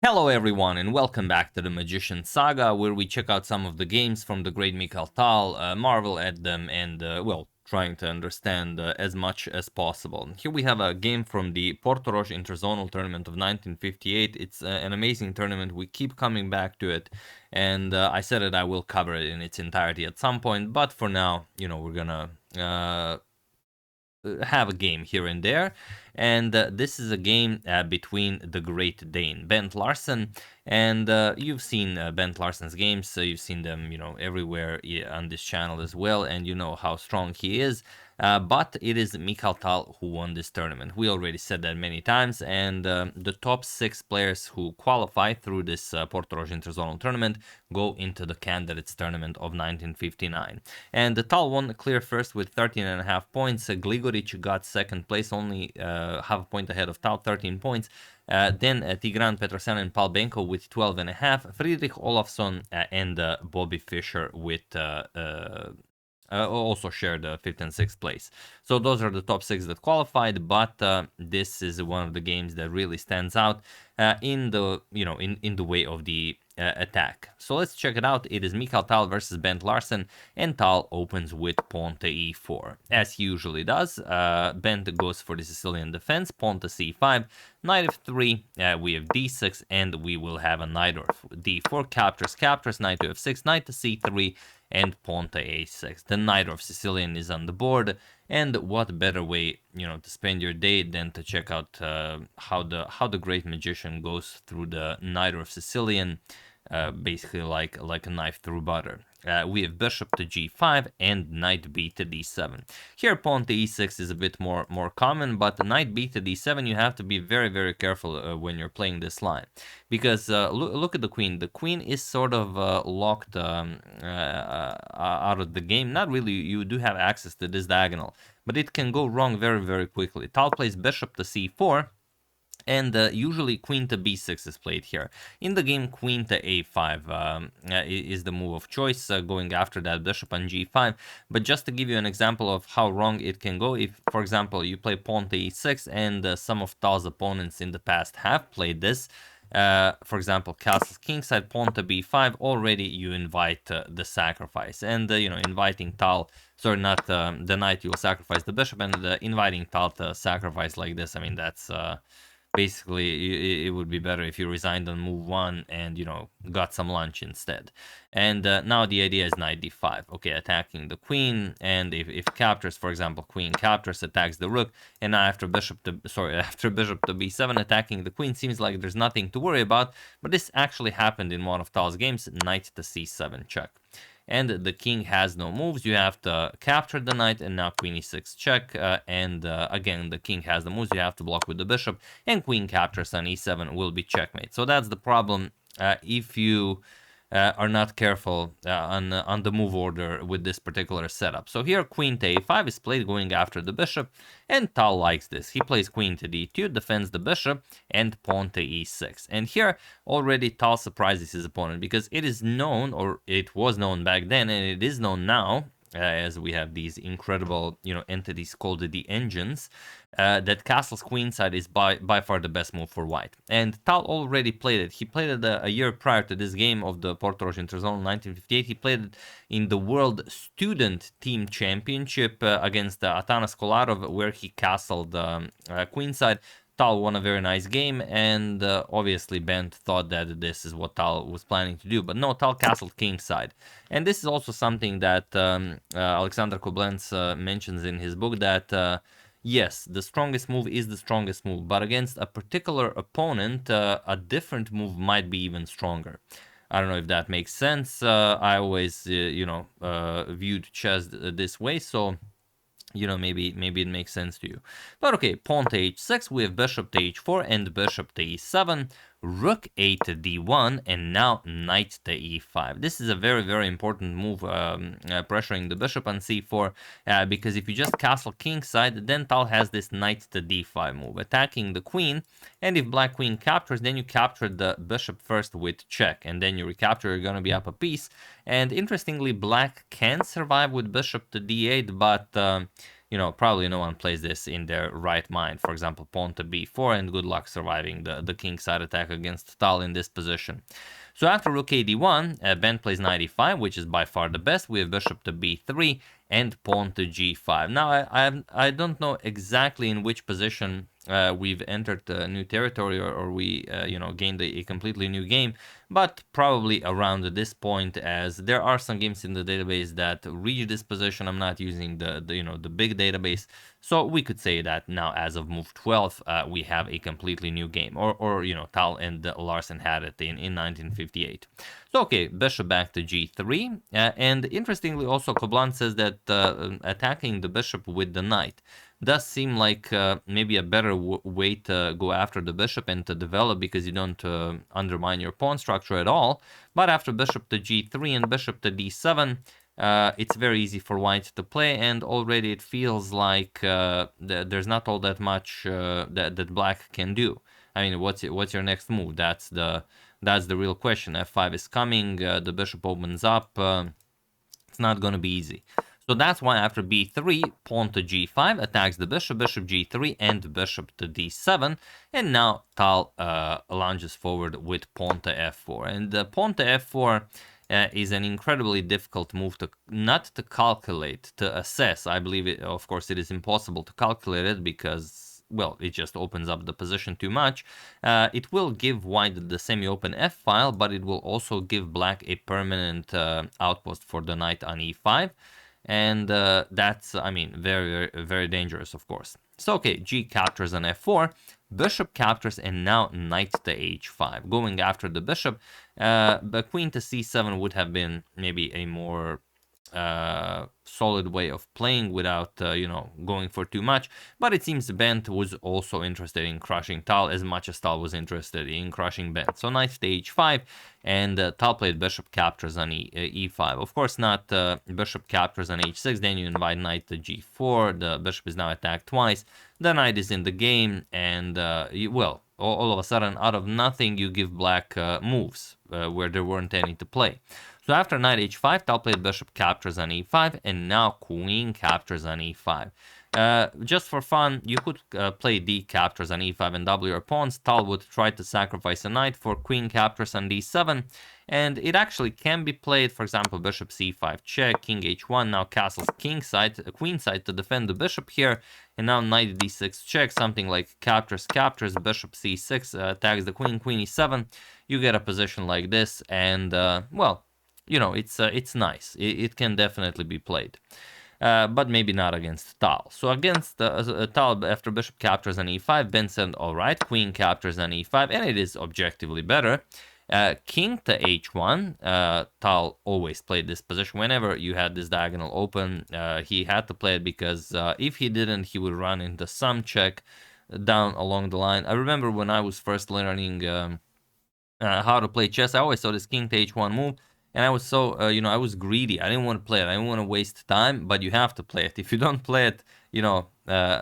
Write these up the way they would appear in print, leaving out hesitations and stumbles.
Hello everyone and welcome back to the Magician Saga, where we check out some of the games from the great Mikhail, marvel at them and, well, trying to understand as much as possible. Here we have a game from the Portoroz Interzonal tournament of 1958. It's an amazing tournament. We keep coming back to it, and I said that I will cover it in its entirety at some point, but for now, you know, we're gonna have a game here and there, and this is a game between the great Dane Bent Larsen, and you've seen Bent Larsen's games, so you've seen them, you know, everywhere on this channel as well, and you know how strong he is. But it is Mikhail who won this tournament. We already said that many times, and the top 6 players who qualify through this Portoroz Interzonal tournament go into the Candidates tournament of 1959. And the Tal won clear first with 13.5 points. Gligoric got second place, only half a point ahead of Tal, 13 points. Then Tigran Petrosyan and Paul Benko with 12.5. Friedrich Olafsson and Bobby Fischer with also shared 5th and 6th place. So those are the top 6 that qualified, but this is one of the games that really stands out in the, you know, in the way of the attack. So let's check it out. It is Mikhail versus Bent Larsen, and Tal opens with pawn to e4, as he usually does. Bent goes for the Sicilian defense, pawn to c5, knight f3, we have d6, and we will have a Najdorf. d4 captures, knight to f6, knight to c3, and pawn to a6. The Najdorf Sicilian is on the board, and what better way, you know, to spend your day than to check out how the great magician goes through the Najdorf Sicilian, basically like a knife through butter. We have bishop to g5 and knight b to d7. Here pawn to e6 is a bit more common, but knight b to d7 you have to be very careful when you're playing this line, because look at the queen. The queen is sort of locked out of the game. Not really, you do have access to this diagonal, but it can go wrong very quickly. Tal plays bishop to c4, and usually queen to b6 is played here. In the game, queen to a5 is the move of choice, going after that bishop on g5. But just to give you an example of how wrong it can go, if, for example, you play pawn to e6, and some of Tal's opponents in the past have played this, for example, castle kingside, pawn to b5, already you invite the sacrifice. And, you know, inviting Tal, sorry, not the knight, you will sacrifice the bishop, and inviting Tal to sacrifice like this, I mean, that's... basically, it would be better if you resigned on move 1 and, you know, got some lunch instead. And now the idea is knight d5. Okay, attacking the queen, and if captures, for example, queen captures, attacks the rook, and now after bishop to b7, attacking the queen, seems like there's nothing to worry about, but this actually happened in one of Tal's games, knight to c7 check. And the king has no moves. You have to capture the knight, and now queen e6 check, and again the king has the moves. You have to block with the bishop, and queen captures on e7 will be checkmate. So that's the problem if you are not careful on the move order with this particular setup. So here queen to a5 is played going after the bishop, and Tal likes this. He plays queen to d2, defends the bishop, and pawn to e6. And here already Tal surprises his opponent, because it is known, or it was known back then, and it is known now, as we have these incredible, you know, entities called the engines, that castle's queenside is by far the best move for white. And Tal already played it. He played it a year prior to this game of the Portoroz Interzonal 1958. He played it in the World Student Team Championship against Atanas Kolarov, where he castled queenside. Tal won a very nice game, and obviously Bent thought that this is what Tal was planning to do. But no, Tal castled kingside. And this is also something that Alexander Koblenz mentions in his book, that yes, the strongest move is the strongest move, but against a particular opponent, a different move might be even stronger. I don't know if that makes sense. I always, you know, viewed chess this way, so... you know, maybe it makes sense to you. But okay, pawn to h6, we have bishop to h4 and bishop to e7, rook a to d1, and now knight to e5. This is a very important move, pressuring the bishop on c4, because if you just castle kingside, then Tal has this knight to d5 move, attacking the queen, and if black queen captures, then you capture the bishop first with check, and then you recapture, you're gonna be up a piece. And interestingly, black can survive with bishop to d8, but you know, probably no one plays this in their right mind. For example, pawn to b4, and good luck surviving the kingside attack against Tal in this position. So after rook ad1, Ben plays knight e5, which is by far the best. We have bishop to b3 and pawn to g5. Now, I don't know exactly in which position we've entered new territory, or we, you know, gained a completely new game, but probably around this point, as there are some games in the database that reach this position. I'm not using the you know, the big database, so we could say that now, as of move 12, we have a completely new game, or you know, Tal and Larsen had it in 1958. So okay, bishop back to g3, and interestingly also Koblan says that attacking the bishop with the knight does seem like maybe a better way to go after the bishop and to develop, because you don't undermine your pawn structure at all. But after bishop to g3 and bishop to d7, it's very easy for white to play, and already it feels like there's not all that much that black can do. I mean, what's your next move? That's the real question. f5 is coming, the bishop opens up, it's not going to be easy. So that's why after b3, pawn to g5 attacks the bishop, bishop g3, and bishop to d7. And now Tal lunges forward with pawn to f4. And pawn to f4 is an incredibly difficult move to not to calculate, to assess. I believe it, of course, it is impossible to calculate it, because, well, it just opens up the position too much. It will give white the semi-open f-file, but it will also give black a permanent outpost for the knight on e5. And that's, I mean, very, very, very dangerous, of course. So, okay, g captures on f4, bishop captures, and now knight to h5. Going after the bishop, but queen to c7 would have been maybe a more solid way of playing without, you know, going for too much. But it seems Bent was also interested in crushing Tal as much as Tal was interested in crushing Bent. So knight to h5, and Tal played bishop captures on e5. Of course, not bishop captures on h6. Then you invite knight to g4. The bishop is now attacked twice. The knight is in the game, and well, all of a sudden, out of nothing, you give black moves where there weren't any to play. So after knight h5, Tal played bishop captures on e5, and now queen captures on e5. Just for fun, you could play d captures on e5 and double your pawns. Tal would try to sacrifice a knight for queen captures on d7, and it actually can be played. For example, bishop c5 check, king h1, now castles kingside, queenside to defend the bishop here, and now knight d6 check, something like captures, bishop c6 attacks the queen, queen e7. You get a position like this, and well, you know, it's nice. It can definitely be played. But maybe not against Tal. So against Tal, after bishop captures on e5, Ben said, all right, queen captures on e5, and it is objectively better. King to h1, Tal always played this position. Whenever you had this diagonal open, he had to play it, because if he didn't, he would run into some check down along the line. I remember when I was first learning how to play chess, I always saw this king to h1 move, and I was so, you know, I was greedy. I didn't want to play it. I didn't want to waste time, but you have to play it. If you don't play it, you know,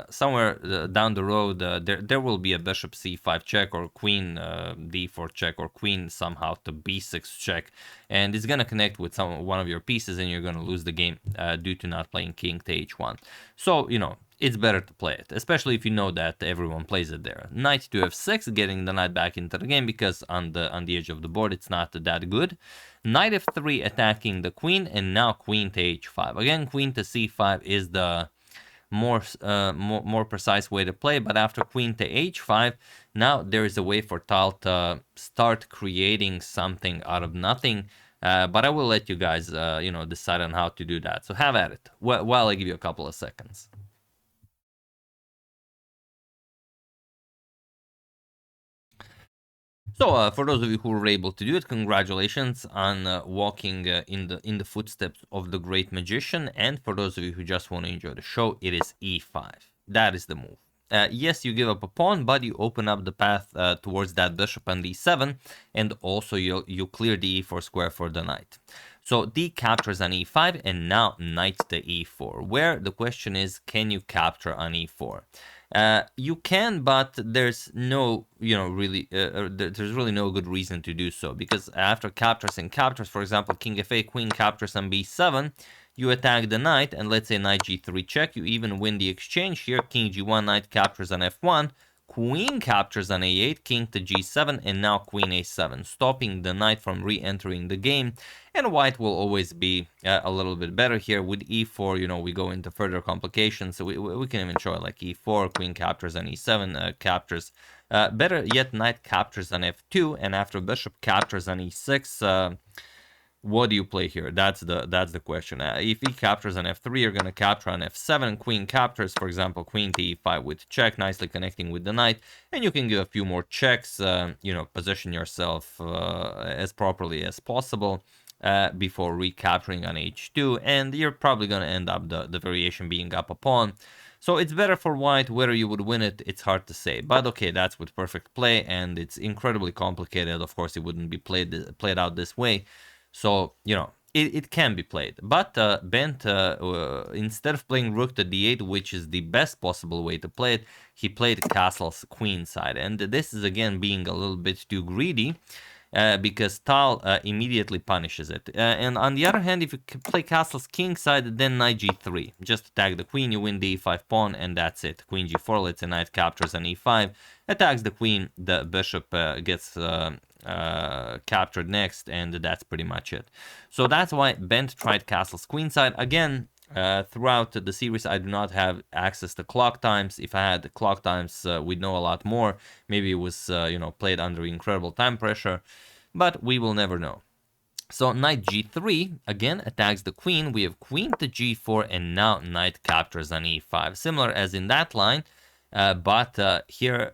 somewhere down the road, there will be a bishop c5 check, or queen d4 check, or queen somehow to b6 check, and it's going to connect with one of your pieces, and you're going to lose the game due to not playing king to h1. So, you know, it's better to play it, especially if you know that everyone plays it there. Knight to f6, getting the knight back into the game, because on the edge of the board it's not that good. Knight f3 attacking the queen, and now queen to h5. Again, queen to c5 is the more precise way to play, but after queen to h5, now there is a way for Tal to start creating something out of nothing. But I will let you guys, you know, decide on how to do that. So have at it while I give you a couple of seconds. So, for those of you who were able to do it, congratulations on walking in the footsteps of the great magician. And for those of you who just want to enjoy the show, it is e5. That is the move. Yes, you give up a pawn, but you open up the path towards that bishop on d7, and also you clear the e4 square for the knight. So d captures on e5, and now knight to e4, where the question is, can you capture on e4? You can, but there's no, you know, really, there's really no good reason to do so, because after captures and captures, for example, king f8, queen captures on b7, you attack the knight, and let's say knight g3 check, you even win the exchange here. King g1, knight captures on f1, queen captures on a8, king to g7, and now queen a7, stopping the knight from re-entering the game. And white will always be a little bit better here. With e4, you know, we go into further complications, so we can even show it like e4, queen captures on e7, captures. Better yet, knight captures on f2, and after bishop captures on e6, what do you play here? That's the question. If he captures on f3, you're going to capture on f7. Queen captures, for example, queen to e5 with check, nicely connecting with the knight. And you can give a few more checks, you know, position yourself as properly as possible before recapturing on h2. And you're probably going to end up the variation being up a pawn. So it's better for white. Whether you would win it, it's hard to say. But okay, that's with perfect play, and it's incredibly complicated. Of course, it wouldn't be played out this way. So, you know, it can be played. But Bent, instead of playing rook to d8, which is the best possible way to play it, he played castles queenside. And this is, again, being a little bit too greedy, because Tal immediately punishes it. And on the other hand, if you play castles kingside, then knight g3. Just attack the queen, you win the e5 pawn, and that's it. Queen g4, let's say knight captures on e5, attacks the queen, the bishop gets captured next, and that's pretty much it. So that's why Bent tried castles queenside. Again, throughout the series, I do not have access to clock times. If I had the clock times, we'd know a lot more. Maybe it was, you know, played under incredible time pressure, but we will never know. So knight g3, again, attacks the queen. We have queen to g4, and now knight captures on e5. Similar as in that line, but here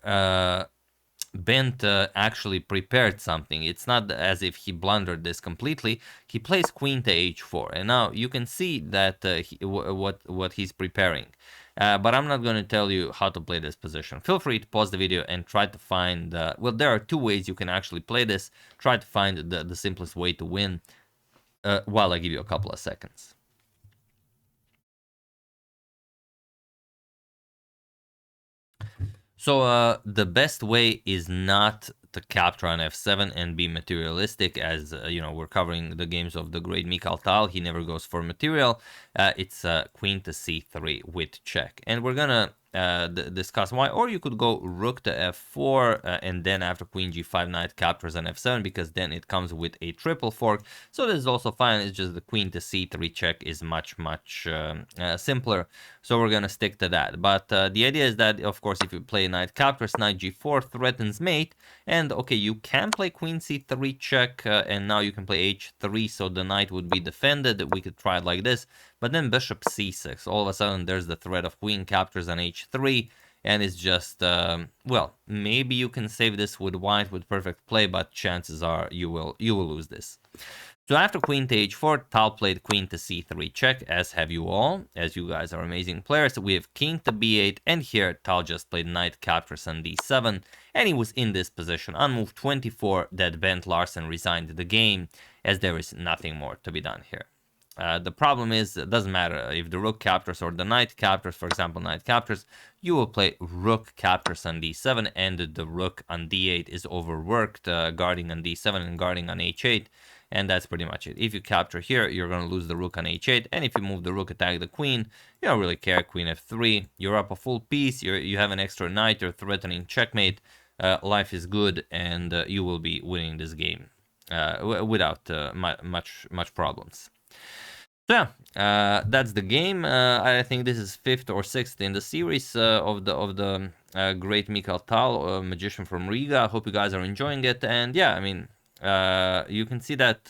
Bent actually prepared something. It's not as if he blundered this completely. He plays queen to h4, and now you can see that what he's preparing. But I'm not going to tell you how to play this position. Feel free to pause the video and try to find... well, there are two ways you can actually play this. Try to find the simplest way to win while I give you a couple of seconds. So the best way is not to capture on f7 and be materialistic, as you know, we're covering the games of the great Mikhail Tal. He never goes for material. It's queen to c3 with check, and we're gonna discuss why. Or you could go rook to f4 and then after queen g5, knight captures on f7, because then it comes with a triple fork. So this is also fine. It's just the queen to c3 check is much simpler. So we're gonna stick to that. But the idea is that, of course, if you play knight captures, knight g4 threatens mate, and okay, you can play queen c3 check, and now you can play h3, so the knight would be defended. We could try it like this, but then bishop c6. All of a sudden, there's the threat of queen captures on h3, and it's just, well, maybe you can save this with white with perfect play, but chances are you will lose this. So after queen to h4, Tal played queen to c3 check, as have you all, as you guys are amazing players. We have king to b8, and here Tal just played knight captures on d7, and he was in this position on move 24 that Bent Larsen resigned the game, as there is nothing more to be done here. The problem is, it doesn't matter if the rook captures or the knight captures. For example, knight captures, you will play rook captures on d7, and the rook on d8 is overworked, guarding on d7 and guarding on h8, and that's pretty much it. If you capture here, you're going to lose the rook on h8, and if you move the rook, attack the queen, you don't really care. Queen f3, you're up a full piece, you have an extra knight, you're threatening checkmate, life is good, and you will be winning this game without much problems. So yeah, that's the game. I think this is 5th or 6th in the series of the great Mikhail Tal, magician from Riga. I hope you guys are enjoying it. And yeah, I mean, you can see that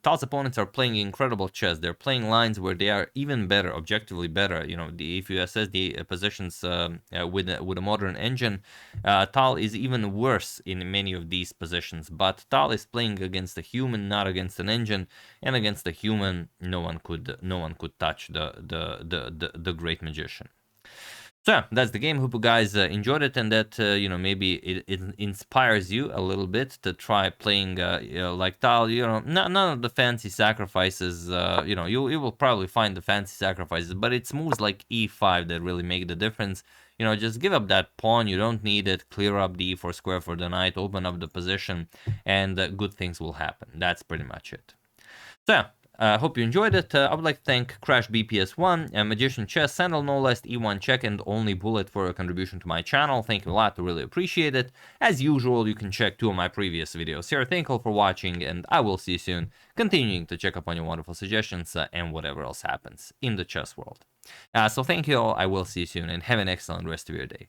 Tal's opponents are playing incredible chess. They're playing lines where they are even better, objectively better. You know, if you assess the positions with a modern engine, Tal is even worse in many of these positions. But Tal is playing against a human, not against an engine, and against a human, no one could touch the great magician. So yeah, that's the game. Hope you guys enjoyed it, and that you know, maybe it inspires you a little bit to try playing you know, like Tal. You know, none of the fancy sacrifices. You know, you will probably find the fancy sacrifices, but it's moves like e5 that really make the difference. You know, just give up that pawn. You don't need it. Clear up the e4 square for the knight. Open up the position, and good things will happen. That's pretty much it. So yeah. Hope you enjoyed it. I would like to thank Crash BPS1, Magician Chess, Sandal No Less, E1 Check, and Only Bullet for a contribution to my channel. Thank you a lot, I really appreciate it. As usual, you can check 2 of my previous videos here. Thank you all for watching, and I will see you soon, continuing to check up on your wonderful suggestions and whatever else happens in the chess world. So thank you all, I will see you soon, and have an excellent rest of your day.